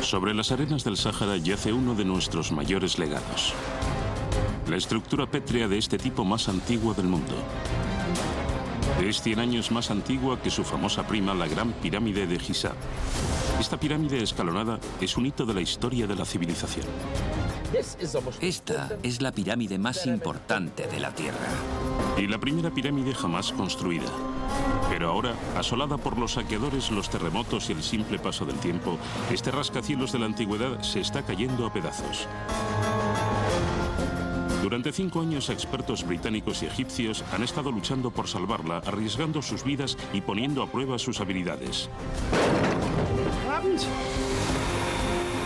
Sobre las arenas del Sáhara yace uno de nuestros mayores legados. La estructura pétrea de este tipo más antigua del mundo. Es 100 años más antigua que su famosa prima, la Gran Pirámide de Giza. Esta pirámide escalonada es un hito de la historia de la civilización. Esta es la pirámide más importante de la Tierra. Y la primera pirámide jamás construida. Pero ahora, asolada por los saqueadores, los terremotos y el simple paso del tiempo, este rascacielos de la antigüedad se está cayendo a pedazos. Durante 5 años, expertos británicos y egipcios han estado luchando por salvarla, arriesgando sus vidas y poniendo a prueba sus habilidades.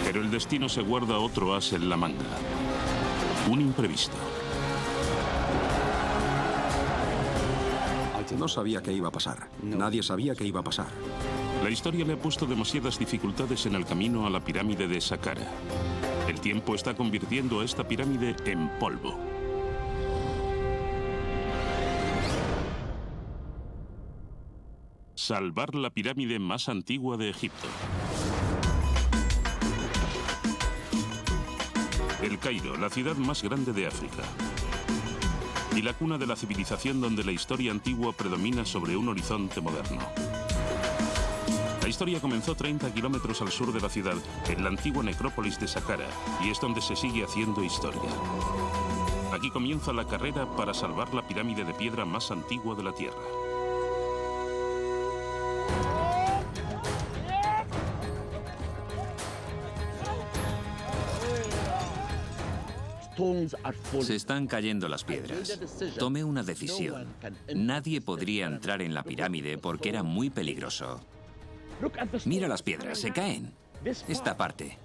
Pero el destino se guarda otro as en la manga. Un imprevisto. No sabía qué iba a pasar. Nadie sabía qué iba a pasar. La historia le ha puesto demasiadas dificultades en el camino a la pirámide de Saqqara. El tiempo está convirtiendo a esta pirámide en polvo. Salvar la pirámide más antigua de Egipto. El Cairo, la ciudad más grande de África. Y la cuna de la civilización donde la historia antigua predomina sobre un horizonte moderno. La historia comenzó 30 kilómetros al sur de la ciudad, en la antigua necrópolis de Saqqara, y es donde se sigue haciendo historia. Aquí comienza la carrera para salvar la pirámide de piedra más antigua de la Tierra. Se están cayendo las piedras. Tomé una decisión. Nadie podría entrar en la pirámide porque era muy peligroso. Mira las piedras, se caen. Esta parte.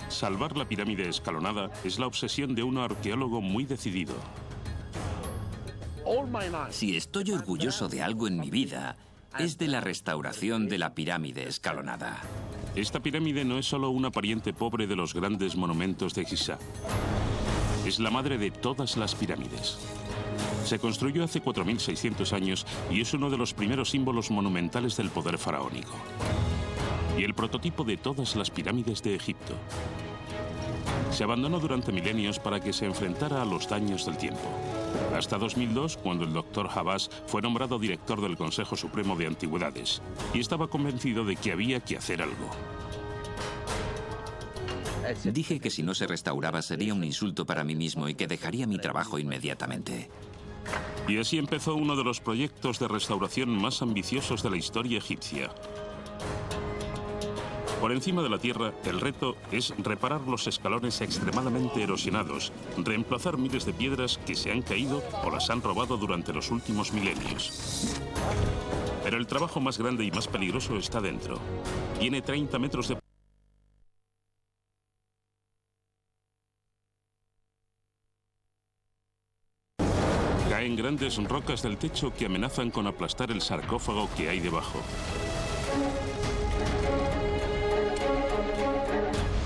Salvar la pirámide escalonada es la obsesión de un arqueólogo muy decidido. Si estoy orgulloso de algo en mi vida, es de la restauración de la pirámide escalonada. Esta pirámide no es solo una pariente pobre de los grandes monumentos de Giza. Es la madre de todas las pirámides. Se construyó hace 4.600 años y es uno de los primeros símbolos monumentales del poder faraónico. Y el prototipo de todas las pirámides de Egipto. Se abandonó durante milenios para que se enfrentara a los daños del tiempo. Hasta 2002, cuando el Dr. Habass fue nombrado director del Consejo Supremo de Antigüedades, y estaba convencido de que había que hacer algo. Dije que si no se restauraba sería un insulto para mí mismo y que dejaría mi trabajo inmediatamente. Y así empezó uno de los proyectos de restauración más ambiciosos de la historia egipcia. Por encima de la tierra, el reto es reparar los escalones extremadamente erosionados, reemplazar miles de piedras que se han caído o las han robado durante los últimos milenios. Pero el trabajo más grande y más peligroso está dentro. Tiene 30 metros de... Caen grandes rocas del techo que amenazan con aplastar el sarcófago que hay debajo.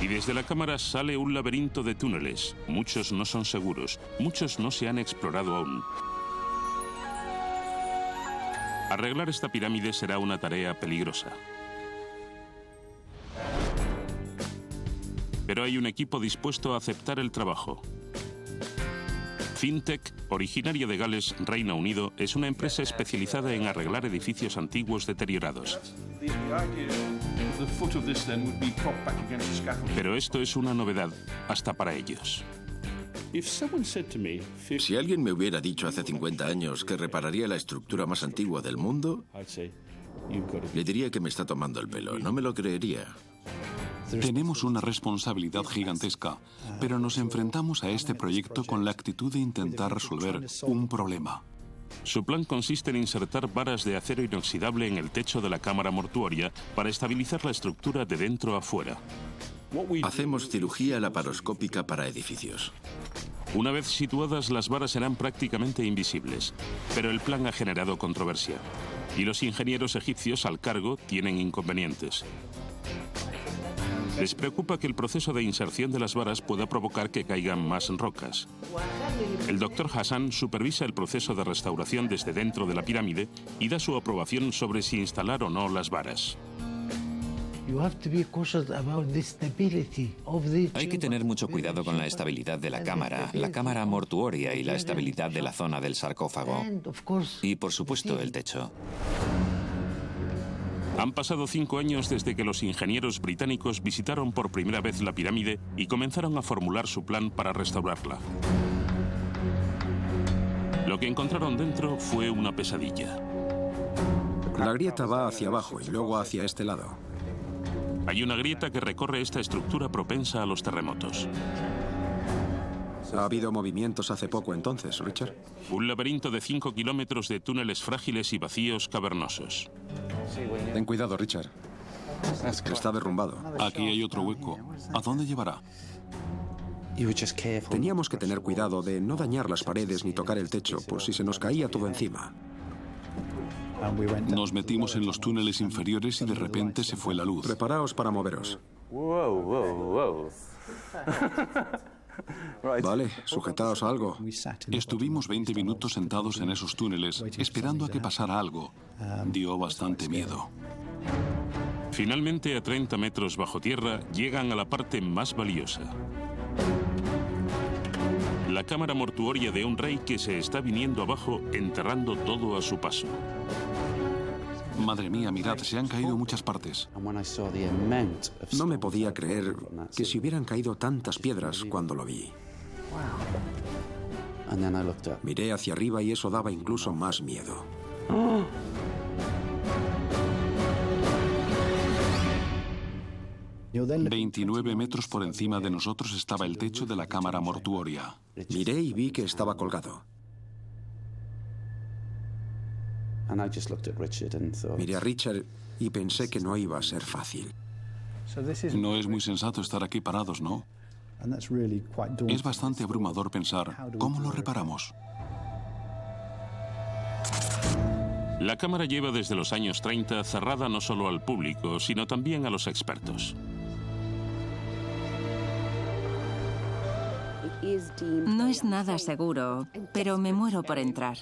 Y desde la cámara sale un laberinto de túneles. Muchos no son seguros, muchos no se han explorado aún. Arreglar esta pirámide será una tarea peligrosa. Pero hay un equipo dispuesto a aceptar el trabajo. Fintech, originaria de Gales, Reino Unido, es una empresa especializada en arreglar edificios antiguos deteriorados. Pero esto es una novedad, hasta para ellos. Si alguien me hubiera dicho hace 50 años que repararía la estructura más antigua del mundo, le diría que me está tomando el pelo. No me lo creería. Tenemos una responsabilidad gigantesca, pero nos enfrentamos a este proyecto con la actitud de intentar resolver un problema. Su plan consiste en insertar varas de acero inoxidable en el techo de la cámara mortuoria para estabilizar la estructura de dentro a fuera. Hacemos cirugía laparoscópica para edificios. Una vez situadas, las varas serán prácticamente invisibles, pero el plan ha generado controversia. Y los ingenieros egipcios al cargo tienen inconvenientes. Les preocupa que el proceso de inserción de las varas pueda provocar que caigan más rocas. El Dr. Hassan supervisa el proceso de restauración desde dentro de la pirámide y da su aprobación sobre si instalar o no las varas. Hay que tener mucho cuidado con la estabilidad de la cámara mortuoria y la estabilidad de la zona del sarcófago. Y, por supuesto, el techo. Han pasado 5 años desde que los ingenieros británicos visitaron por primera vez la pirámide y comenzaron a formular su plan para restaurarla. Lo que encontraron dentro fue una pesadilla. La grieta va hacia abajo y luego hacia este lado. Hay una grieta que recorre esta estructura propensa a los terremotos. ¿Ha habido movimientos hace poco entonces, Richard? Un laberinto de 5 kilómetros de túneles frágiles y vacíos cavernosos. Ten cuidado, Richard. Está derrumbado. Aquí hay otro hueco. ¿A dónde llevará? Teníamos que tener cuidado de no dañar las paredes ni tocar el techo, por si se nos caía todo encima. Nos metimos en los túneles inferiores y de repente se fue la luz. Preparaos para moveros. Vale, sujetaos a algo. Estuvimos 20 minutos sentados en esos túneles, esperando a que pasara algo. Dio bastante miedo. Finalmente, a 30 metros bajo tierra, llegan a la parte más valiosa. La cámara mortuoria de un rey que se está viniendo abajo, enterrando todo a su paso. Madre mía, mirad, se han caído muchas partes. No me podía creer que se hubieran caído tantas piedras cuando lo vi. Miré hacia arriba y eso daba incluso más miedo. 29 metros por encima de nosotros estaba el techo de la cámara mortuoria. Miré y vi que estaba colgado. Miré a Richard y pensé que no iba a ser fácil. No es muy sensato estar aquí parados, ¿no? Es bastante abrumador pensar, ¿cómo lo reparamos? La cámara lleva desde los años 30 cerrada no solo al público, sino también a los expertos. No es nada seguro, pero me muero por entrar.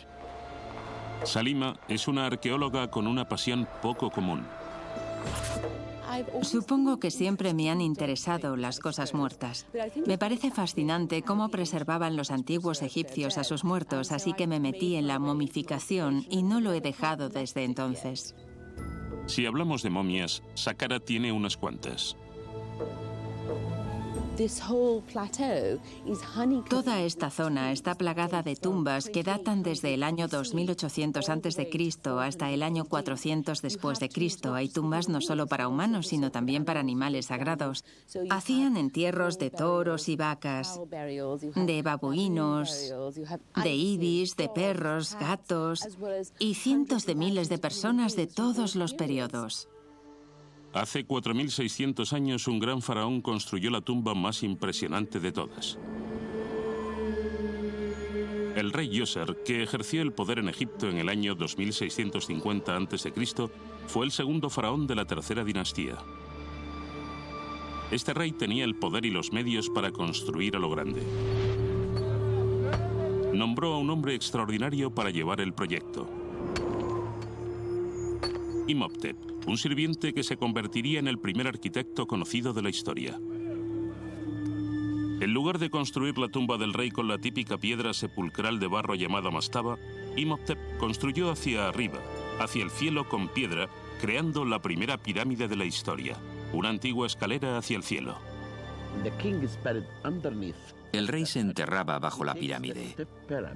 Salima es una arqueóloga con una pasión poco común. Supongo que siempre me han interesado las cosas muertas. Me parece fascinante cómo preservaban los antiguos egipcios a sus muertos, así que me metí en la momificación y no lo he dejado desde entonces. Si hablamos de momias, Saqqara tiene unas cuantas. Toda esta zona está plagada de tumbas que datan desde el año 2800 a.C. hasta el año 400 después de Cristo. Hay tumbas no solo para humanos, sino también para animales sagrados. Hacían entierros de toros y vacas, de babuinos, de ibis, de perros, gatos y cientos de miles de personas de todos los periodos. Hace 4.600 años, un gran faraón construyó la tumba más impresionante de todas. El rey Djoser, que ejerció el poder en Egipto en el año 2650 a.C., fue el segundo faraón de la tercera dinastía. Este rey tenía el poder y los medios para construir a lo grande. Nombró a un hombre extraordinario para llevar el proyecto. Imhotep, un sirviente que se convertiría en el primer arquitecto conocido de la historia. En lugar de construir la tumba del rey con la típica piedra sepulcral de barro llamada mastaba, Imhotep construyó hacia arriba, hacia el cielo con piedra, creando la primera pirámide de la historia, una antigua escalera hacia el cielo. El rey se enterraba bajo la pirámide.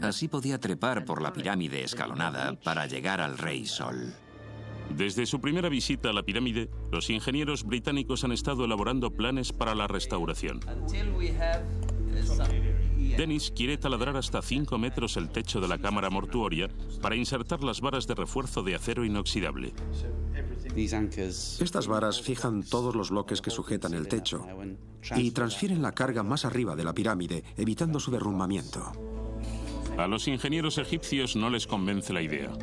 Así podía trepar por la pirámide escalonada para llegar al rey Sol. Desde su primera visita a la pirámide, los ingenieros británicos han estado elaborando planes para la restauración. Dennis quiere taladrar hasta 5 metros el techo de la cámara mortuoria para insertar las varas de refuerzo de acero inoxidable. Estas varas fijan todos los bloques que sujetan el techo y transfieren la carga más arriba de la pirámide, evitando su derrumbamiento. A los ingenieros egipcios no les convence la idea.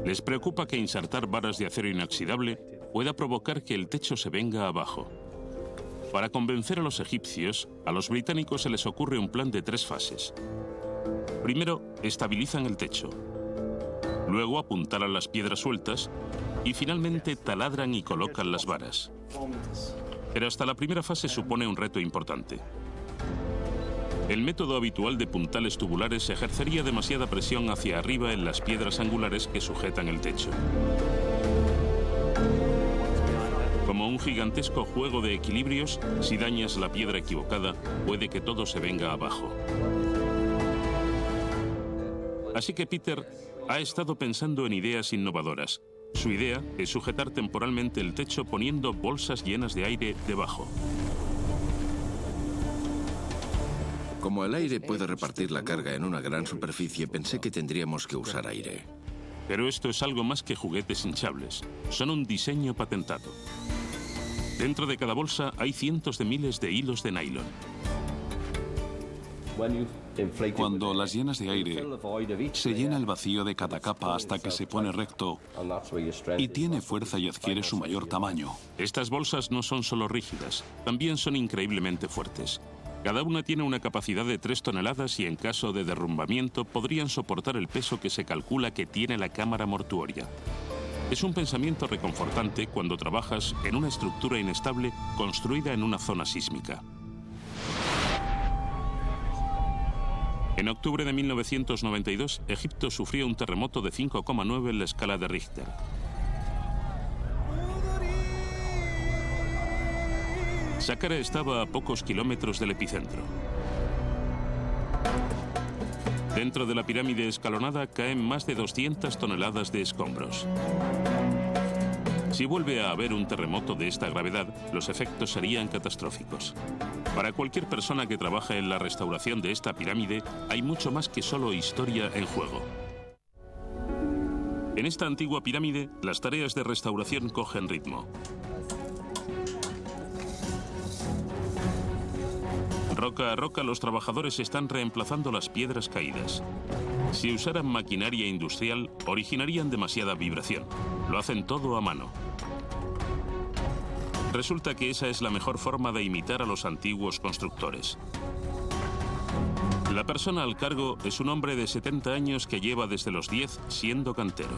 Les preocupa que insertar varas de acero inoxidable pueda provocar que el techo se venga abajo. Para convencer a los egipcios, a los británicos se les ocurre un plan de 3 fases. Primero, estabilizan el techo. Luego apuntalan las piedras sueltas y finalmente taladran y colocan las varas. Pero hasta la primera fase supone un reto importante. El método habitual de puntales tubulares ejercería demasiada presión hacia arriba en las piedras angulares que sujetan el techo. Como un gigantesco juego de equilibrios, si dañas la piedra equivocada, puede que todo se venga abajo. Así que Peter ha estado pensando en ideas innovadoras. Su idea es sujetar temporalmente el techo poniendo bolsas llenas de aire debajo. Como el aire puede repartir la carga en una gran superficie, pensé que tendríamos que usar aire. Pero esto es algo más que juguetes hinchables. Son un diseño patentado. Dentro de cada bolsa hay cientos de miles de hilos de nylon. Cuando las llenas de aire, se llena el vacío de cada capa hasta que se pone recto y tiene fuerza y adquiere su mayor tamaño. Estas bolsas no son solo rígidas, también son increíblemente fuertes. Cada una tiene una capacidad de 3 toneladas y en caso de derrumbamiento podrían soportar el peso que se calcula que tiene la cámara mortuoria. Es un pensamiento reconfortante cuando trabajas en una estructura inestable construida en una zona sísmica. En octubre de 1992, Egipto sufrió un terremoto de 5,9 en la escala de Richter. Saqqara estaba a pocos kilómetros del epicentro. Dentro de la pirámide escalonada caen más de 200 toneladas de escombros. Si vuelve a haber un terremoto de esta gravedad, los efectos serían catastróficos. Para cualquier persona que trabaja en la restauración de esta pirámide, hay mucho más que solo historia en juego. En esta antigua pirámide, las tareas de restauración cogen ritmo. Roca a roca, los trabajadores están reemplazando las piedras caídas. Si usaran maquinaria industrial, originarían demasiada vibración. Lo hacen todo a mano. Resulta que esa es la mejor forma de imitar a los antiguos constructores. La persona al cargo es un hombre de 70 años que lleva desde los 10 siendo cantero.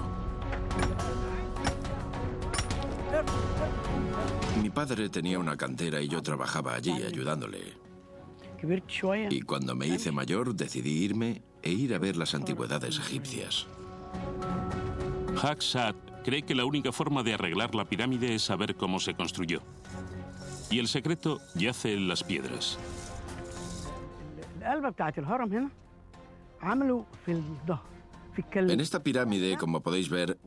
Mi padre tenía una cantera y yo trabajaba allí ayudándole. Y cuando me hice mayor decidí irme e ir a ver las antigüedades egipcias. Haq Saad cree que la única forma de arreglar la pirámide es saber cómo se construyó. Y el secreto yace en las piedras. En esta pirámide, como podéis ver,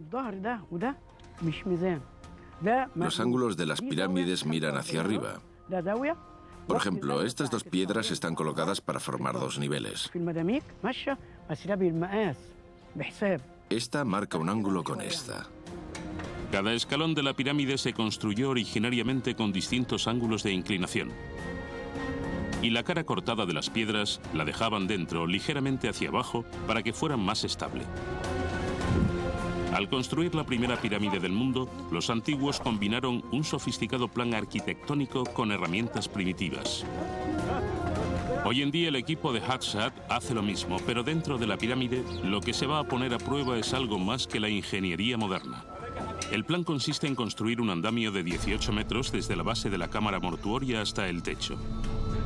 los ángulos de las pirámides miran hacia arriba. Por ejemplo, estas dos piedras están colocadas para formar dos niveles. Esta marca un ángulo con esta. Cada escalón de la pirámide se construyó originariamente con distintos ángulos de inclinación. Y la cara cortada de las piedras la dejaban dentro, ligeramente hacia abajo, para que fueran más estable. Al construir la primera pirámide del mundo, los antiguos combinaron un sofisticado plan arquitectónico con herramientas primitivas. Hoy en día el equipo de Haq Saad hace lo mismo, pero dentro de la pirámide lo que se va a poner a prueba es algo más que la ingeniería moderna. El plan consiste en construir un andamio de 18 metros desde la base de la cámara mortuoria hasta el techo.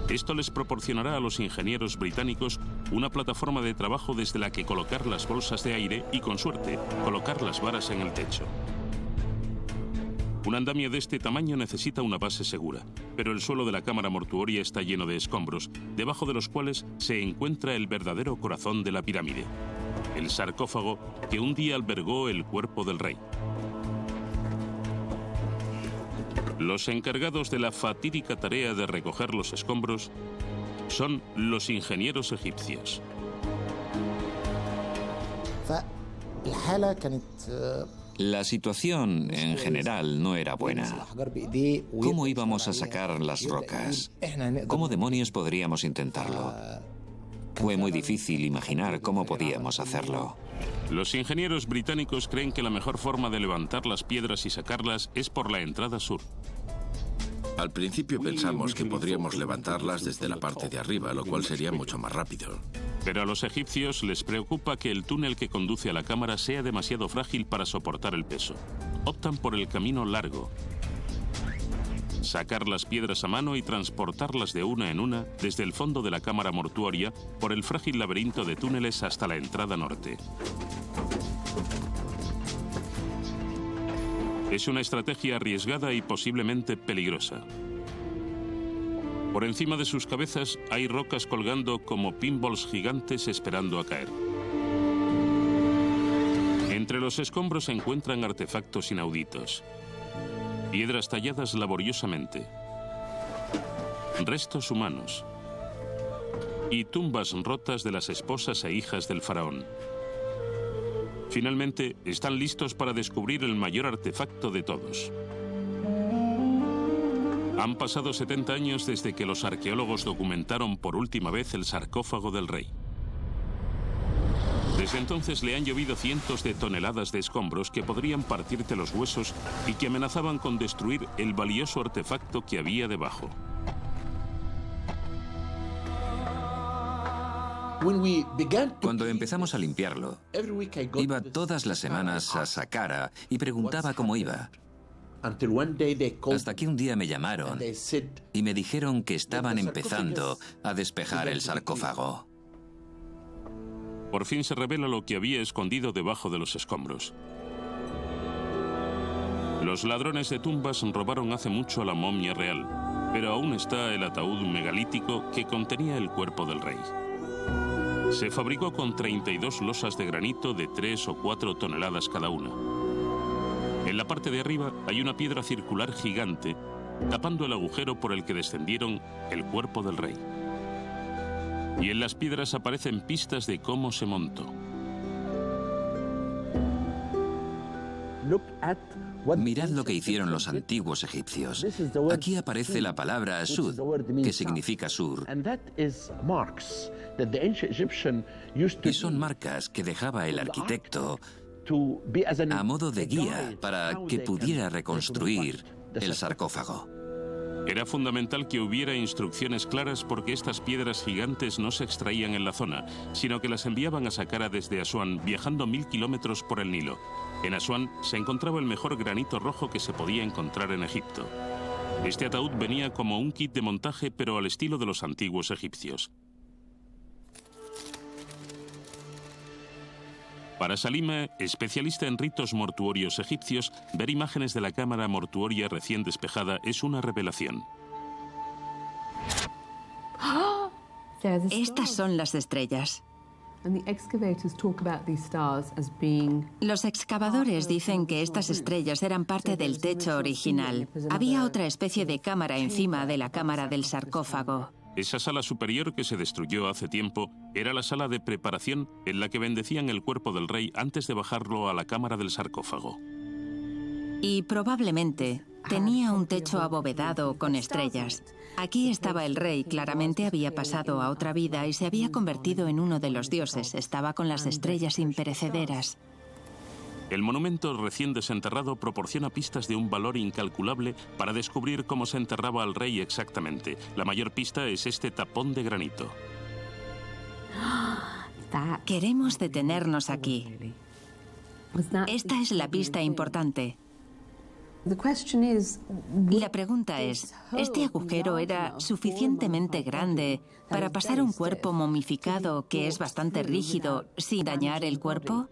Esto les proporcionará a los ingenieros británicos una plataforma de trabajo desde la que colocar las bolsas de aire y, con suerte, colocar las varas en el techo. Un andamio de este tamaño necesita una base segura, pero el suelo de la cámara mortuoria está lleno de escombros, debajo de los cuales se encuentra el verdadero corazón de la pirámide, el sarcófago que un día albergó el cuerpo del rey. Los encargados de la fatídica tarea de recoger los escombros son los ingenieros egipcios. La situación en general no era buena. ¿Cómo íbamos a sacar las rocas? ¿Cómo demonios podríamos intentarlo? Fue muy difícil imaginar cómo podíamos hacerlo. Los ingenieros británicos creen que la mejor forma de levantar las piedras y sacarlas es por la entrada sur. Al principio pensamos que podríamos levantarlas desde la parte de arriba, lo cual sería mucho más rápido. Pero a los egipcios les preocupa que el túnel que conduce a la cámara sea demasiado frágil para soportar el peso. Optan por el camino largo. sacar las piedras a mano y transportarlas de una en una desde el fondo de la cámara mortuoria por el frágil laberinto de túneles hasta la entrada norte. Es una estrategia arriesgada y posiblemente peligrosa. Por encima de sus cabezas hay rocas colgando como pinballs gigantes esperando a caer. Entre los escombros se encuentran artefactos inauditos. Piedras talladas laboriosamente. Restos humanos. Y tumbas rotas de las esposas e hijas del faraón. Finalmente, están listos para descubrir el mayor artefacto de todos. Han pasado 70 años desde que los arqueólogos documentaron por última vez el sarcófago del rey. Desde entonces le han llovido cientos de toneladas de escombros que podrían partirte los huesos y que amenazaban con destruir el valioso artefacto que había debajo. Cuando empezamos a limpiarlo, iba todas las semanas a Saqqara y preguntaba cómo iba. Hasta que un día me llamaron y me dijeron que estaban empezando a despejar el sarcófago. Por fin se revela lo que había escondido debajo de los escombros. Los ladrones de tumbas robaron hace mucho a la momia real, pero aún está el ataúd megalítico que contenía el cuerpo del rey. Se fabricó con 32 losas de granito de 3 o 4 toneladas cada una. En la parte de arriba hay una piedra circular gigante, tapando el agujero por el que descendieron el cuerpo del rey. Y en las piedras aparecen pistas de cómo se montó. Mirad lo que hicieron los antiguos egipcios. Aquí aparece la palabra Sud, que significa sur. Y son marcas que dejaba el arquitecto a modo de guía para que pudiera reconstruir el sarcófago. Era fundamental que hubiera instrucciones claras porque estas piedras gigantes no se extraían en la zona, sino que las enviaban a Saqqara desde Asuán, viajando 1000 kilómetros por el Nilo. En Asuán se encontraba el mejor granito rojo que se podía encontrar en Egipto. Este ataúd venía como un kit de montaje, pero al estilo de los antiguos egipcios. Para Salima, especialista en ritos mortuorios egipcios, ver imágenes de la cámara mortuoria recién despejada es una revelación. Estas son las estrellas. Los excavadores dicen que estas estrellas eran parte del techo original. Había otra especie de cámara encima de la cámara del sarcófago. Esa sala superior que se destruyó hace tiempo era la sala de preparación en la que bendecían el cuerpo del rey antes de bajarlo a la cámara del sarcófago. Y probablemente tenía un techo abovedado con estrellas. Aquí estaba el rey, claramente había pasado a otra vida y se había convertido en uno de los dioses. Estaba con las estrellas imperecederas. El monumento recién desenterrado proporciona pistas de un valor incalculable para descubrir cómo se enterraba al rey exactamente. La mayor pista es este tapón de granito. Queremos detenernos aquí. Esta es la pista importante. La pregunta es, ¿este agujero era suficientemente grande para pasar un cuerpo momificado que es bastante rígido sin dañar el cuerpo?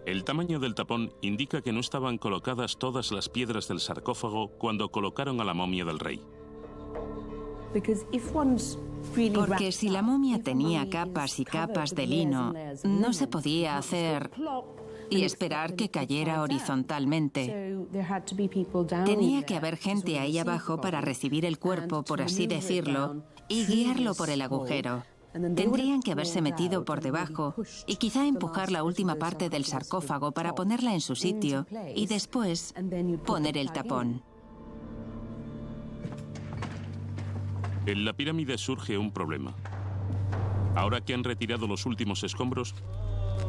El tamaño del tapón indica que no estaban colocadas todas las piedras del sarcófago cuando colocaron a la momia del rey. Porque si la momia tenía capas y capas de lino, no se podía hacer y esperar que cayera horizontalmente. Tenía que haber gente ahí abajo para recibir el cuerpo, por así decirlo, y guiarlo por el agujero. Tendrían que haberse metido por debajo y quizá empujar la última parte del sarcófago para ponerla en su sitio y después poner el tapón. En la pirámide surge un problema. Ahora que han retirado los últimos escombros,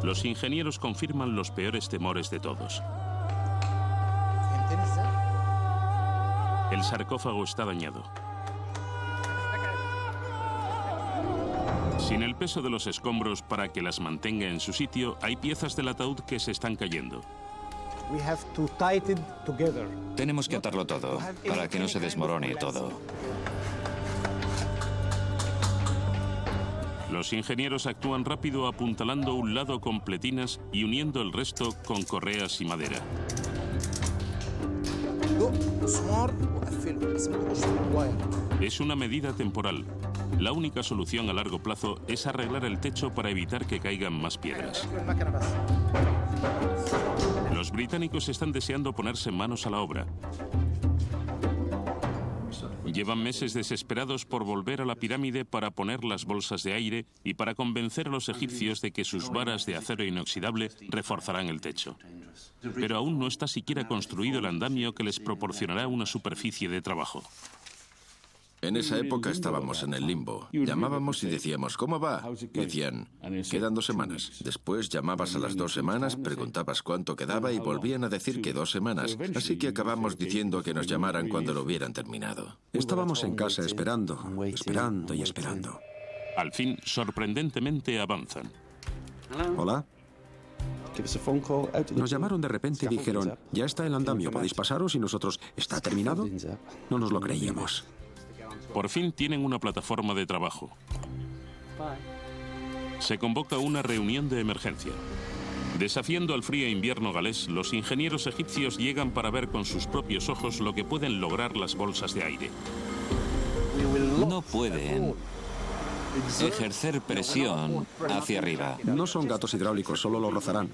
los ingenieros confirman los peores temores de todos. El sarcófago está dañado. Sin el peso de los escombros para que las mantenga en su sitio, hay piezas del ataúd que se están cayendo. Tenemos que atarlo todo para que no se desmorone todo. Los ingenieros actúan rápido apuntalando un lado con pletinas y uniendo el resto con correas y madera. Es una medida temporal. La única solución a largo plazo es arreglar el techo para evitar que caigan más piedras. Los británicos están deseando ponerse manos a la obra. Llevan meses desesperados por volver a la pirámide para poner las bolsas de aire y para convencer a los egipcios de que sus varas de acero inoxidable reforzarán el techo. Pero aún no está siquiera construido el andamio que les proporcionará una superficie de trabajo. En esa época estábamos en el limbo. Llamábamos y decíamos, ¿cómo va? Y decían, quedan 2 semanas. Después llamabas a las 2 semanas, preguntabas cuánto quedaba y volvían a decir que 2 semanas. Así que acabamos diciendo que nos llamaran cuando lo hubieran terminado. Estábamos en casa esperando, esperando y esperando. Al fin, sorprendentemente, avanzan. ¿Hola? Nos llamaron de repente y dijeron, ya está el andamio, podéis pasaros, y nosotros, ¿está terminado? No nos lo creíamos. Por fin tienen una plataforma de trabajo. Se convoca una reunión de emergencia. Desafiando al frío invierno galés, los ingenieros egipcios llegan para ver con sus propios ojos lo que pueden lograr las bolsas de aire. No pueden ejercer presión hacia arriba. No son gatos hidráulicos, solo lo rozarán.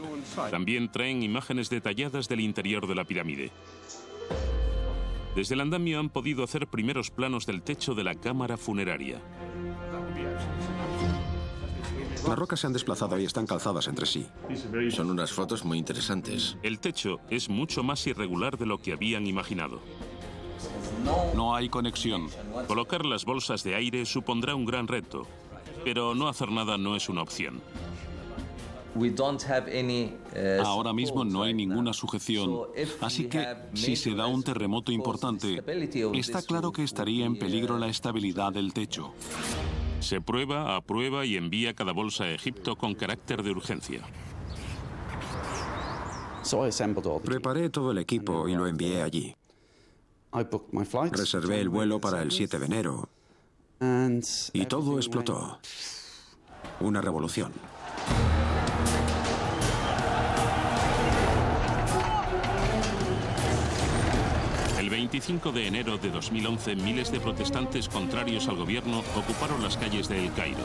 También traen imágenes detalladas del interior de la pirámide. Desde el andamio han podido hacer primeros planos del techo de la cámara funeraria. Las rocas se han desplazado y están calzadas entre sí. Son unas fotos muy interesantes. El techo es mucho más irregular de lo que habían imaginado. No hay conexión. Colocar las bolsas de aire supondrá un gran reto, pero no hacer nada no es una opción. Ahora mismo no hay ninguna sujeción, así que si se da un terremoto importante, está claro que estaría en peligro la estabilidad del techo. Se prueba, aprueba y envía cada bolsa a Egipto con carácter de urgencia. Preparé todo el equipo y lo envié allí. Reservé el vuelo para el 7 de enero y todo explotó. Una revolución. El 25 de enero de 2011, miles de protestantes contrarios al gobierno ocuparon las calles de El Cairo.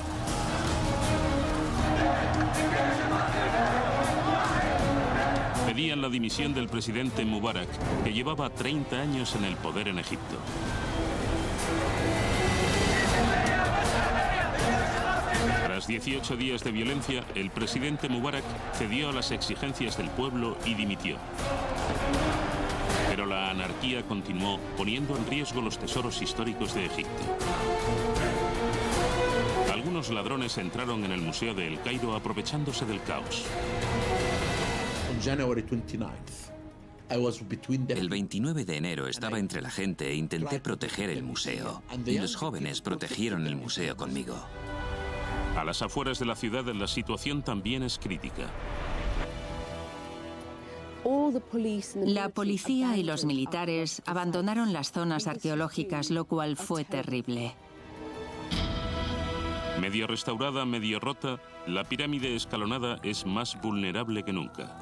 Pedían la dimisión del presidente Mubarak, que llevaba 30 años en el poder en Egipto. Tras 18 días de violencia, el presidente Mubarak cedió a las exigencias del pueblo y dimitió. Pero la anarquía continuó, poniendo en riesgo los tesoros históricos de Egipto. Algunos ladrones entraron en el Museo de El Cairo aprovechándose del caos. El 29 de enero estaba entre la gente e intenté proteger el museo. Y los jóvenes protegieron el museo conmigo. A las afueras de la ciudad, la situación también es crítica. La policía y los militares abandonaron las zonas arqueológicas, lo cual fue terrible. Medio restaurada, medio rota, la pirámide escalonada es más vulnerable que nunca.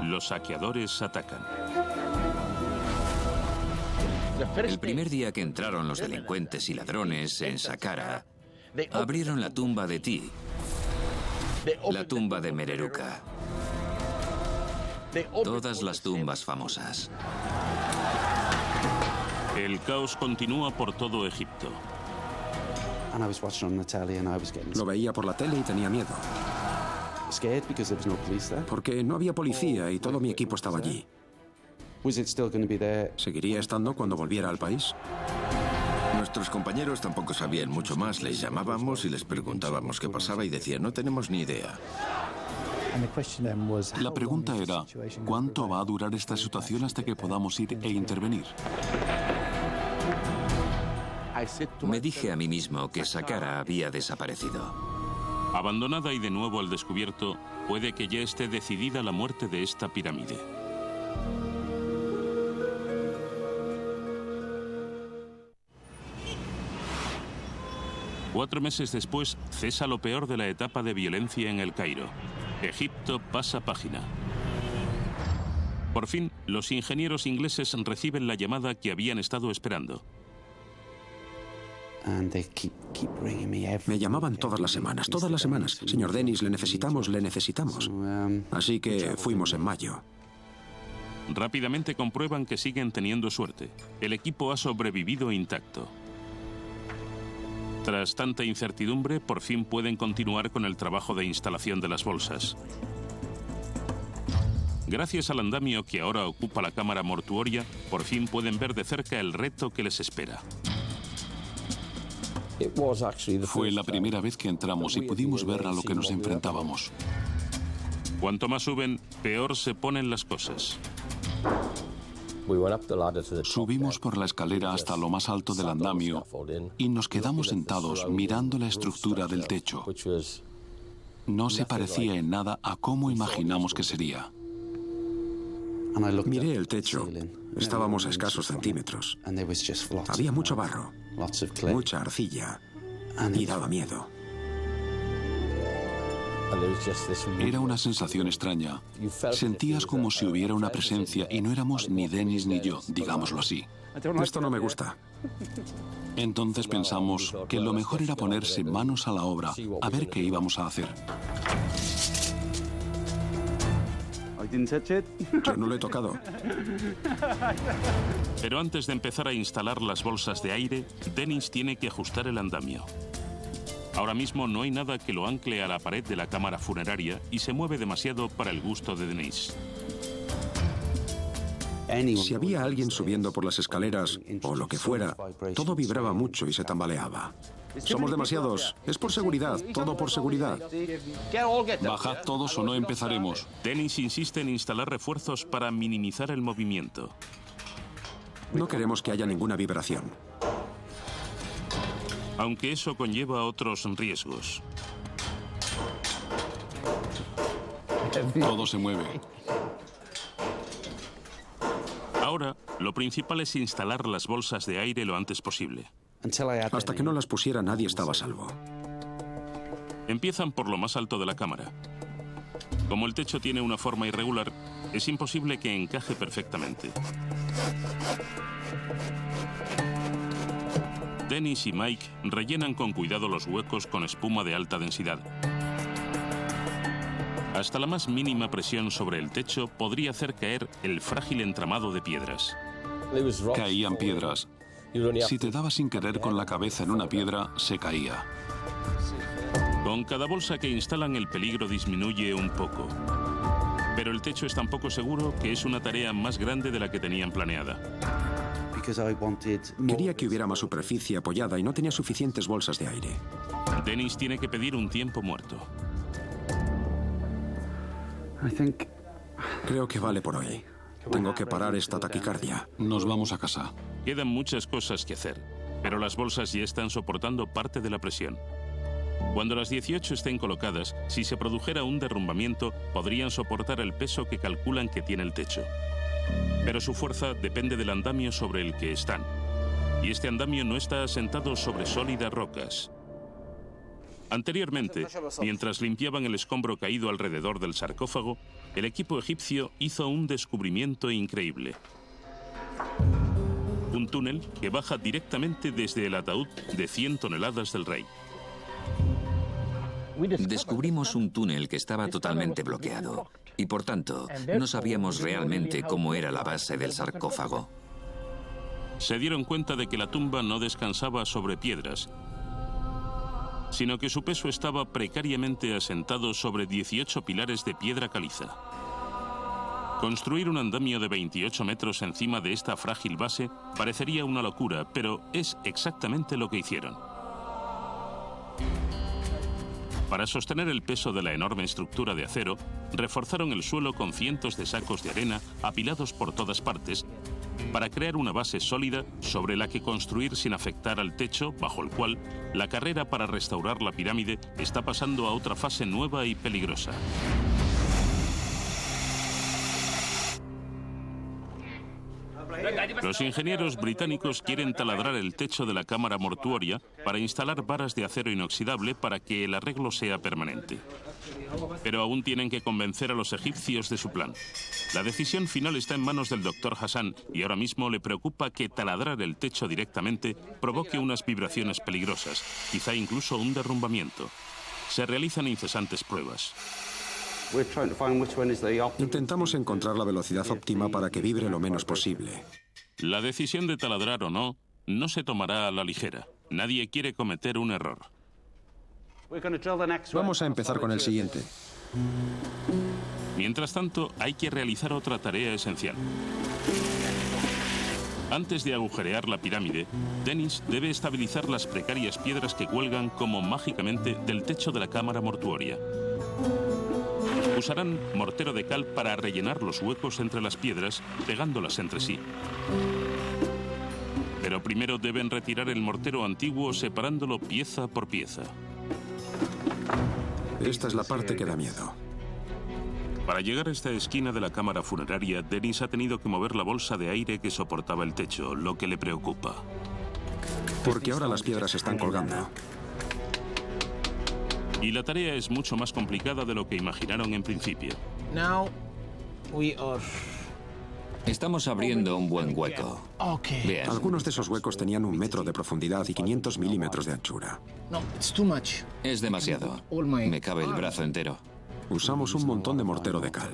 Los saqueadores atacan. El primer día que entraron los delincuentes y ladrones en Saqqara, abrieron la tumba de Ti, la tumba de Mereruca, todas las tumbas famosas. El caos continúa por todo Egipto. Lo veía por la tele y tenía miedo. Porque no había policía y todo mi equipo estaba allí. ¿Seguiría estando cuando volviera al país? Nuestros compañeros tampoco sabían mucho más. Les llamábamos y les preguntábamos qué pasaba y decían, no tenemos ni idea. La pregunta era, ¿cuánto va a durar esta situación hasta que podamos ir e intervenir? Me dije a mí mismo que Saqqara había desaparecido. Abandonada y de nuevo al descubierto, puede que ya esté decidida la muerte de esta pirámide. Cuatro meses después, cesa lo peor de la etapa de violencia en El Cairo. Egipto pasa página. Por fin, los ingenieros ingleses reciben la llamada que habían estado esperando. Me llamaban todas las semanas. Señor Dennis, le necesitamos. Así que fuimos en mayo. Rápidamente comprueban que siguen teniendo suerte. El equipo ha sobrevivido intacto. Tras tanta incertidumbre, por fin pueden continuar con el trabajo de instalación de las bolsas. Gracias al andamio que ahora ocupa la cámara mortuoria, por fin pueden ver de cerca el reto que les espera. Fue la primera vez que entramos y pudimos ver a lo que nos enfrentábamos. Cuanto más suben, peor se ponen las cosas. Subimos por la escalera hasta lo más alto del andamio y nos quedamos sentados mirando la estructura del techo. No se parecía en nada a cómo imaginamos que sería. Miré el techo. Estábamos a escasos centímetros. Había mucho barro, mucha arcilla y daba miedo. Era una sensación extraña. Sentías como si hubiera una presencia y no éramos ni Dennis ni yo, digámoslo así. Esto no me gusta. Entonces pensamos que lo mejor era ponerse manos a la obra a ver qué íbamos a hacer. Yo no lo he tocado. Pero antes de empezar a instalar las bolsas de aire, Dennis tiene que ajustar el andamio. Ahora mismo no hay nada que lo ancle a la pared de la cámara funeraria y se mueve demasiado para el gusto de Dennis. Si había alguien subiendo por las escaleras o lo que fuera, todo vibraba mucho y se tambaleaba. Somos demasiados. Es por seguridad, todo por seguridad. Bajad todos o no empezaremos. Dennis insiste en instalar refuerzos para minimizar el movimiento. No queremos que haya ninguna vibración. Aunque eso conlleva otros riesgos. Todo se mueve. Ahora, lo principal es instalar las bolsas de aire lo antes posible. Hasta que no las pusiera, nadie estaba a salvo. Empiezan por lo más alto de la cámara. Como el techo tiene una forma irregular, es imposible que encaje perfectamente. Dennis y Mike rellenan con cuidado los huecos con espuma de alta densidad. Hasta la más mínima presión sobre el techo podría hacer caer el frágil entramado de piedras. Caían piedras. Si te dabas sin querer con la cabeza en una piedra, se caía. Con cada bolsa que instalan, el peligro disminuye un poco. Pero el techo es tan poco seguro que es una tarea más grande de la que tenían planeada. Quería que hubiera más superficie apoyada y no tenía suficientes bolsas de aire. Dennis tiene que pedir un tiempo muerto. Creo que vale por hoy. Tengo que parar esta taquicardia. Nos vamos a casa. Quedan muchas cosas que hacer, pero las bolsas ya están soportando parte de la presión. Cuando las 18 estén colocadas, si se produjera un derrumbamiento, podrían soportar el peso que calculan que tiene el techo. Pero su fuerza depende del andamio sobre el que están. Y este andamio no está asentado sobre sólidas rocas. Anteriormente, mientras limpiaban el escombro caído alrededor del sarcófago, el equipo egipcio hizo un descubrimiento increíble. Un túnel que baja directamente desde el ataúd de 100 toneladas del rey. Descubrimos un túnel que estaba totalmente bloqueado y, por tanto, no sabíamos realmente cómo era la base del sarcófago. Se dieron cuenta de que la tumba no descansaba sobre piedras, sino que su peso estaba precariamente asentado sobre 18 pilares de piedra caliza. Construir un andamio de 28 metros encima de esta frágil base parecería una locura, pero es exactamente lo que hicieron. Para sostener el peso de la enorme estructura de acero, reforzaron el suelo con cientos de sacos de arena apilados por todas partes para crear una base sólida sobre la que construir sin afectar al techo, bajo el cual la carrera para restaurar la pirámide está pasando a otra fase nueva y peligrosa. Los ingenieros británicos quieren taladrar el techo de la cámara mortuoria para instalar varas de acero inoxidable para que el arreglo sea permanente. Pero aún tienen que convencer a los egipcios de su plan. La decisión final está en manos del Dr. Hassan y ahora mismo le preocupa que taladrar el techo directamente provoque unas vibraciones peligrosas, quizá incluso un derrumbamiento. Se realizan incesantes pruebas. Intentamos encontrar la velocidad óptima para que vibre lo menos posible. La decisión de taladrar o no, no se tomará a la ligera. Nadie quiere cometer un error. Vamos a empezar con el siguiente. Mientras tanto, hay que realizar otra tarea esencial. Antes de agujerear la pirámide, Dennis debe estabilizar las precarias piedras que cuelgan como mágicamente del techo de la cámara mortuoria. Usarán mortero de cal para rellenar los huecos entre las piedras, pegándolas entre sí. Pero primero deben retirar el mortero antiguo separándolo pieza por pieza. Esta es la parte que da miedo. Para llegar a esta esquina de la cámara funeraria, Dennis ha tenido que mover la bolsa de aire que soportaba el techo, lo que le preocupa. Porque ahora las piedras están colgando. Y la tarea es mucho más complicada de lo que imaginaron en principio. Estamos abriendo un buen hueco. Vean. Algunos de esos huecos tenían 1 metro de profundidad y 500 milímetros de anchura. Es demasiado. Me cabe el brazo entero. Usamos un montón de mortero de cal.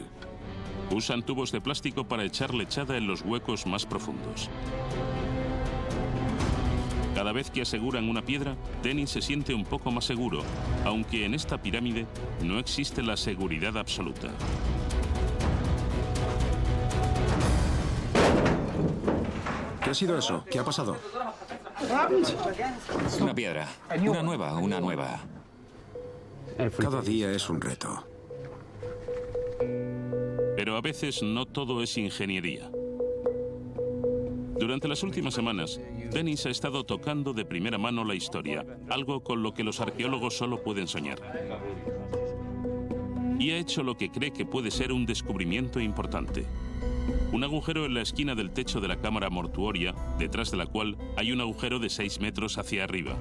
Usan tubos de plástico para echar lechada en los huecos más profundos. Cada vez que aseguran una piedra, Dennis se siente un poco más seguro, aunque en esta pirámide no existe la seguridad absoluta. ¿Qué ha sido eso? ¿Qué ha pasado? Una piedra. Una nueva. Cada día es un reto. Pero a veces no todo es ingeniería. Durante las últimas semanas, Dennis ha estado tocando de primera mano la historia, algo con lo que los arqueólogos solo pueden soñar. Y ha hecho lo que cree que puede ser un descubrimiento importante. Un agujero en la esquina del techo de la cámara mortuoria, detrás de la cual hay un agujero de 6 metros hacia arriba.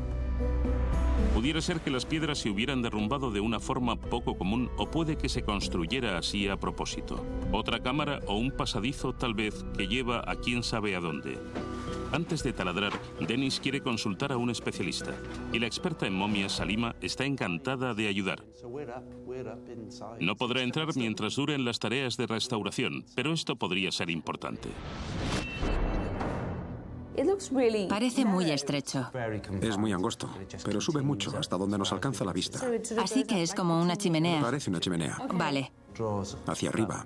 Pudiera ser que las piedras se hubieran derrumbado de una forma poco común o puede que se construyera así a propósito. Otra cámara o un pasadizo tal vez que lleva a quién sabe a dónde. Antes de taladrar, Dennis quiere consultar a un especialista y la experta en momias, Salima, está encantada de ayudar. No podrá entrar mientras duren las tareas de restauración, pero esto podría ser importante. Parece muy estrecho. Es muy angosto, pero sube mucho hasta donde nos alcanza la vista. Así que es como una chimenea. Parece una chimenea. Vale. Hacia arriba.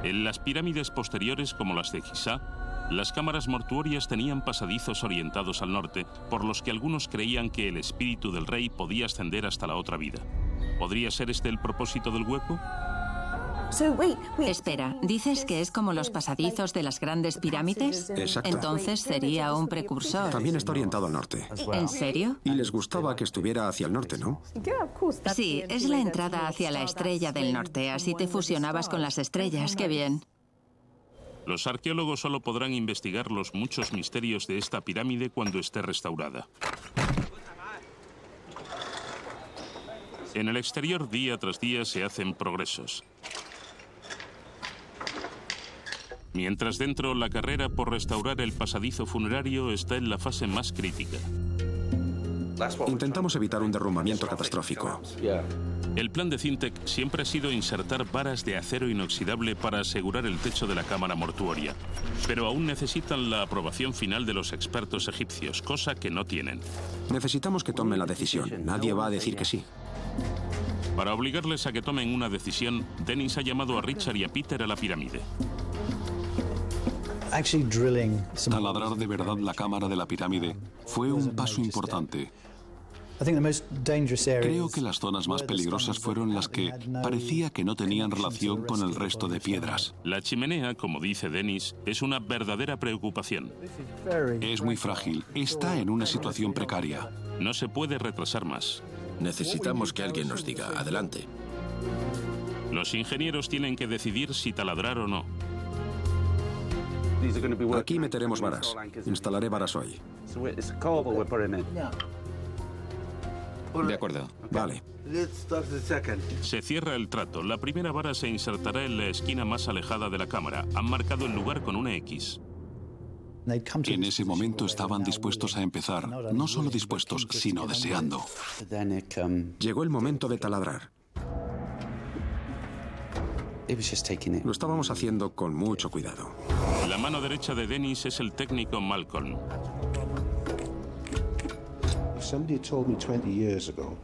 En las pirámides posteriores, como las de Giza, las cámaras mortuorias tenían pasadizos orientados al norte, por los que algunos creían que el espíritu del rey podía ascender hasta la otra vida. ¿Podría ser este el propósito del hueco? Espera, ¿dices que es como los pasadizos de las grandes pirámides? Exacto. Entonces sería un precursor. También está orientado al norte. ¿En serio? Y les gustaba que estuviera hacia el norte, ¿no? Sí, es la entrada hacia la estrella del norte. Así te fusionabas con las estrellas. ¡Qué bien! Los arqueólogos solo podrán investigar los muchos misterios de esta pirámide cuando esté restaurada. En el exterior, día tras día, se hacen progresos. Mientras dentro, la carrera por restaurar el pasadizo funerario está en la fase más crítica. Intentamos evitar un derrumbamiento catastrófico. El plan de Cintec siempre ha sido insertar varas de acero inoxidable para asegurar el techo de la cámara mortuoria, pero aún necesitan la aprobación final de los expertos egipcios, cosa que no tienen. Necesitamos que tomen la decisión. Nadie va a decir que sí. Para obligarles a que tomen una decisión, Dennis ha llamado a Richard y a Peter a la pirámide. Taladrar de verdad la cámara de la pirámide fue un paso importante. Creo que las zonas más peligrosas fueron las que parecía que no tenían relación con el resto de piedras. La chimenea, como dice Dennis, es una verdadera preocupación. Es muy frágil, está en una situación precaria. No se puede retrasar más. Necesitamos que alguien nos diga, adelante. Los ingenieros tienen que decidir si taladrar o no. Aquí meteremos varas. Instalaré varas hoy. De acuerdo. Vale. Se cierra el trato. La primera vara se insertará en la esquina más alejada de la cámara. Han marcado el lugar con una X. En ese momento estaban dispuestos a empezar, no solo dispuestos, sino deseando. Llegó el momento de taladrar. Lo estábamos haciendo con mucho cuidado. La mano derecha de Dennis es el técnico Malcolm.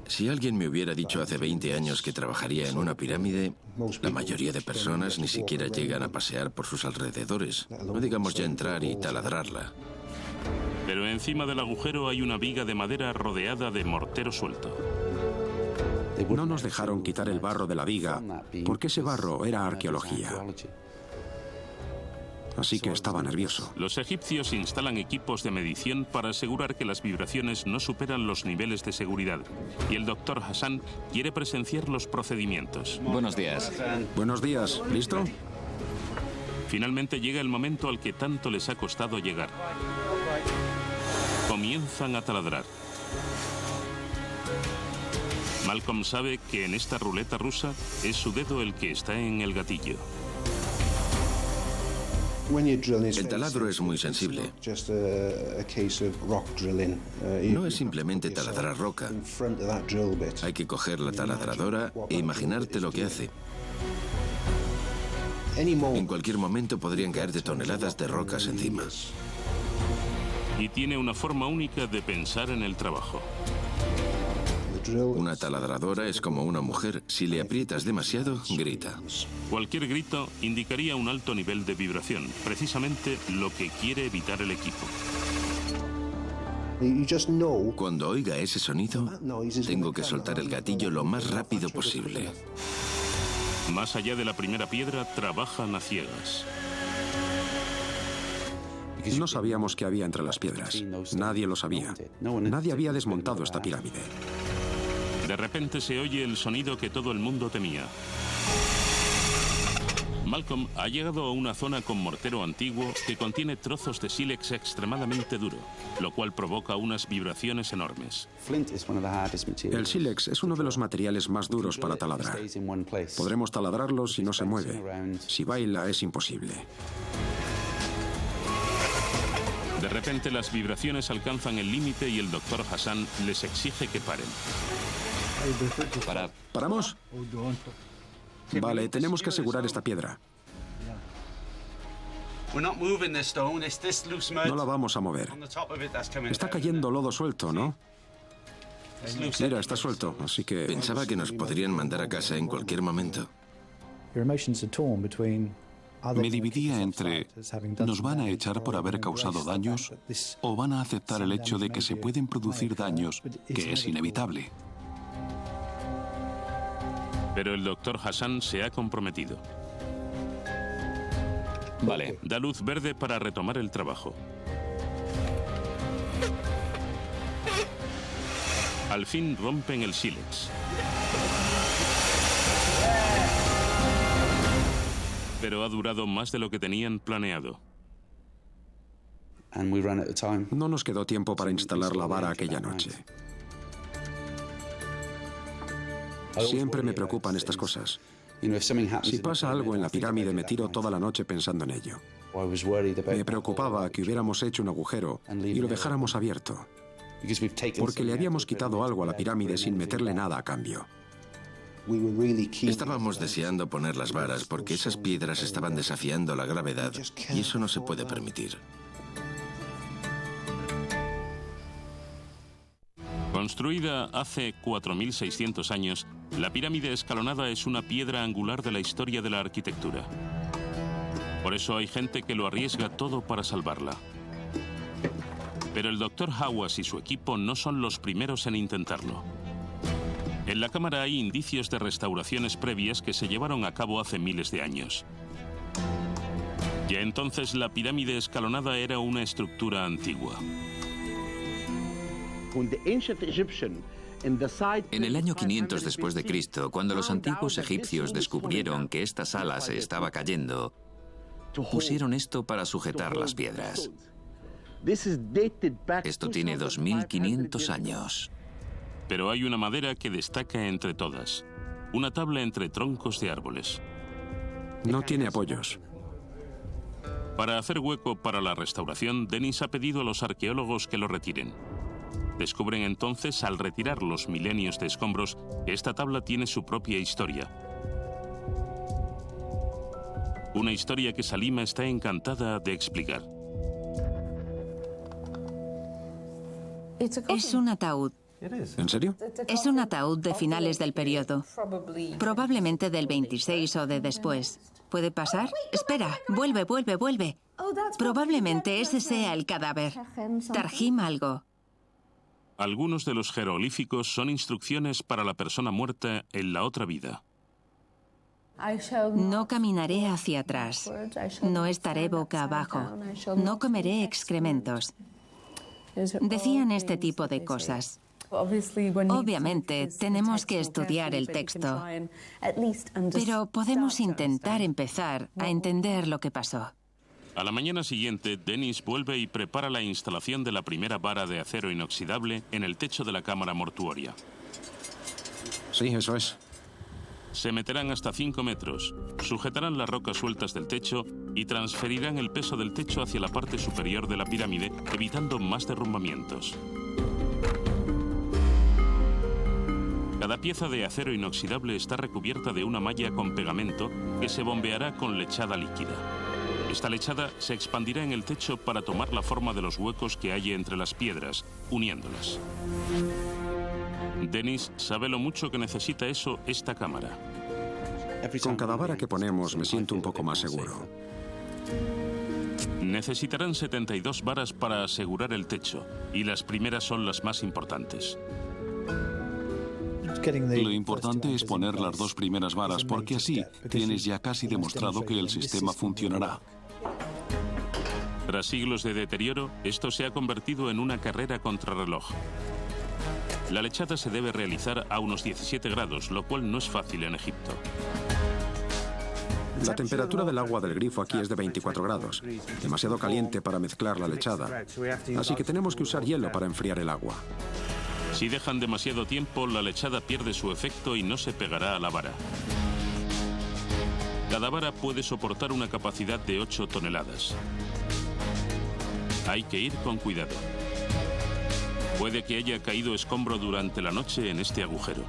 Si alguien me hubiera dicho hace 20 años que trabajaría en una pirámide, la mayoría de personas ni siquiera llegan a pasear por sus alrededores. No digamos ya entrar y taladrarla. Pero encima del agujero hay una viga de madera rodeada de mortero suelto. No nos dejaron quitar el barro de la viga porque ese barro era arqueología. Así que estaba nervioso. Los egipcios instalan equipos de medición para asegurar que las vibraciones no superan los niveles de seguridad. Y el doctor Hassan quiere presenciar los procedimientos. Buenos días. Buenos días. ¿Listo? Finalmente llega el momento al que tanto les ha costado llegar. Comienzan a taladrar. Malcolm sabe que en esta ruleta rusa es su dedo el que está en el gatillo. El taladro es muy sensible. No es simplemente taladrar roca. Hay que coger la taladradora e imaginarte lo que hace. En cualquier momento podrían caerte toneladas de rocas encima. Y tiene una forma única de pensar en el trabajo. Una taladradora es como una mujer. Si le aprietas demasiado, grita. Cualquier grito indicaría un alto nivel de vibración, precisamente lo que quiere evitar el equipo. Cuando oiga ese sonido, tengo que soltar el gatillo lo más rápido posible. Más allá de la primera piedra, trabajan a ciegas. No sabíamos qué había entre las piedras. Nadie lo sabía. Nadie había desmontado esta pirámide. De repente se oye el sonido que todo el mundo temía. Malcolm ha llegado a una zona con mortero antiguo que contiene trozos de sílex extremadamente duro, lo cual provoca unas vibraciones enormes. El sílex es uno de los materiales más duros para taladrar. Podremos taladrarlo si no se mueve. Si baila, es imposible. De repente las vibraciones alcanzan el límite y el doctor Hassan les exige que paren. ¿Paramos? Vale, tenemos que asegurar esta piedra. No la vamos a mover. Está cayendo lodo suelto, ¿no? Mira, está suelto, así que... Pensaba que nos podrían mandar a casa en cualquier momento. Me dividía entre ¿nos van a echar por haber causado daños o van a aceptar el hecho de que se pueden producir daños, que es inevitable? Pero el doctor Hassan se ha comprometido. Vale. Da luz verde para retomar el trabajo. Al fin rompen el sílex. Pero ha durado más de lo que tenían planeado. No nos quedó tiempo para instalar la vara aquella noche. Siempre me preocupan estas cosas. Si pasa algo en la pirámide, me tiro toda la noche pensando en ello. Me preocupaba que hubiéramos hecho un agujero y lo dejáramos abierto, porque le habíamos quitado algo a la pirámide sin meterle nada a cambio. Estábamos deseando poner las varas porque esas piedras estaban desafiando la gravedad y eso no se puede permitir. Construida hace 4.600 años, la pirámide escalonada es una piedra angular de la historia de la arquitectura. Por eso hay gente que lo arriesga todo para salvarla. Pero el Dr. Hawass y su equipo no son los primeros en intentarlo. En la cámara hay indicios de restauraciones previas que se llevaron a cabo hace miles de años. Ya entonces la pirámide escalonada era una estructura antigua. En el año 500 después de Cristo, cuando los antiguos egipcios descubrieron que esta sala se estaba cayendo, pusieron esto para sujetar las piedras. Esto tiene 2500 años. Pero hay una madera que destaca entre todas. Una tabla entre troncos de árboles. No tiene apoyos. Para hacer hueco para la restauración, Dennis ha pedido a los arqueólogos que lo retiren. Descubren entonces, al retirar los milenios de escombros, que esta tabla tiene su propia historia. Una historia que Salima está encantada de explicar. Es un ataúd. ¿En serio? Es un ataúd de finales del periodo. Probablemente del 26 o de después. ¿Puede pasar? Espera, vuelve. Probablemente ese sea el cadáver. Tarjim algo. Algunos de los jeroglíficos son instrucciones para la persona muerta en la otra vida. No caminaré hacia atrás. No estaré boca abajo. No comeré excrementos. Decían este tipo de cosas. Obviamente, tenemos que estudiar el texto, pero podemos intentar empezar a entender lo que pasó. A la mañana siguiente, Dennis vuelve y prepara la instalación de la primera vara de acero inoxidable en el techo de la cámara mortuoria. Sí, eso es. Se meterán hasta 5 metros, sujetarán las rocas sueltas del techo y transferirán el peso del techo hacia la parte superior de la pirámide, evitando más derrumbamientos. Cada pieza de acero inoxidable está recubierta de una malla con pegamento que se bombeará con lechada líquida. Esta lechada se expandirá en el techo para tomar la forma de los huecos que hay entre las piedras, uniéndolas. Dennis sabe lo mucho que necesita eso esta cámara. Con cada vara que ponemos me siento un poco más seguro. Necesitarán 72 varas para asegurar el techo, y las primeras son las más importantes. Lo importante es poner las 2 primeras varas porque así tienes ya casi demostrado que el sistema funcionará. Tras siglos de deterioro, esto se ha convertido en una carrera contrarreloj. La lechada se debe realizar a unos 17 grados, lo cual no es fácil en Egipto. La temperatura del agua del grifo aquí es de 24 grados, demasiado caliente para mezclar la lechada, así que tenemos que usar hielo para enfriar el agua. Si dejan demasiado tiempo, la lechada pierde su efecto y no se pegará a la vara. Cada vara puede soportar una capacidad de 8 toneladas. Hay que ir con cuidado. Puede que haya caído escombro durante la noche en este agujero.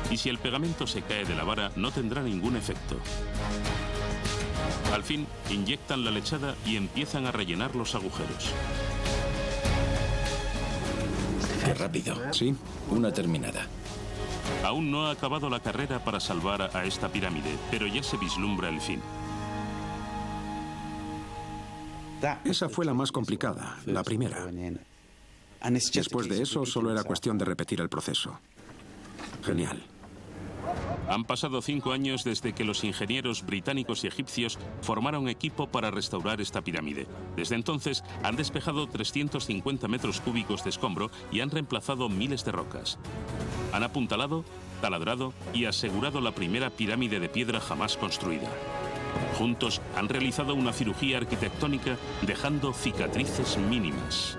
Y si el pegamento se cae de la vara, no tendrá ningún efecto. Al fin, inyectan la lechada y empiezan a rellenar los agujeros. ¡Qué rápido! Sí. Una terminada. Aún no ha acabado la carrera para salvar a esta pirámide, pero ya se vislumbra el fin. Esa fue la más complicada, la primera. Después de eso, solo era cuestión de repetir el proceso. Genial. Han pasado 5 años desde que los ingenieros británicos y egipcios formaron equipo para restaurar esta pirámide. Desde entonces han despejado 350 metros cúbicos de escombro y han reemplazado miles de rocas. Han apuntalado, taladrado y asegurado la primera pirámide de piedra jamás construida. Juntos han realizado una cirugía arquitectónica dejando cicatrices mínimas.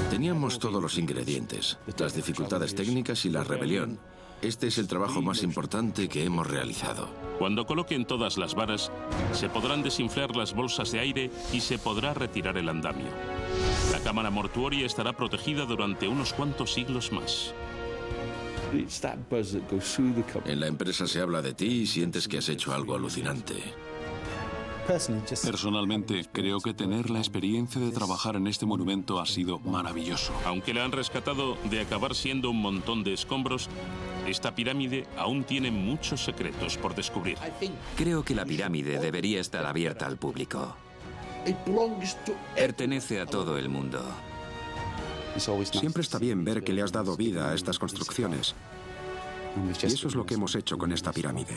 Teníamos todos los ingredientes, las dificultades técnicas y la rebelión. Este es el trabajo más importante que hemos realizado. Cuando coloquen todas las varas, se podrán desinflar las bolsas de aire y se podrá retirar el andamio. La cámara mortuoria estará protegida durante unos cuantos siglos más. En la empresa se habla de ti y sientes que has hecho algo alucinante. Personalmente, creo que tener la experiencia de trabajar en este monumento ha sido maravilloso. Aunque la han rescatado de acabar siendo un montón de escombros, esta pirámide aún tiene muchos secretos por descubrir. Creo que la pirámide debería estar abierta al público. Pertenece a todo el mundo. Siempre está bien ver que le has dado vida a estas construcciones. Y eso es lo que hemos hecho con esta pirámide.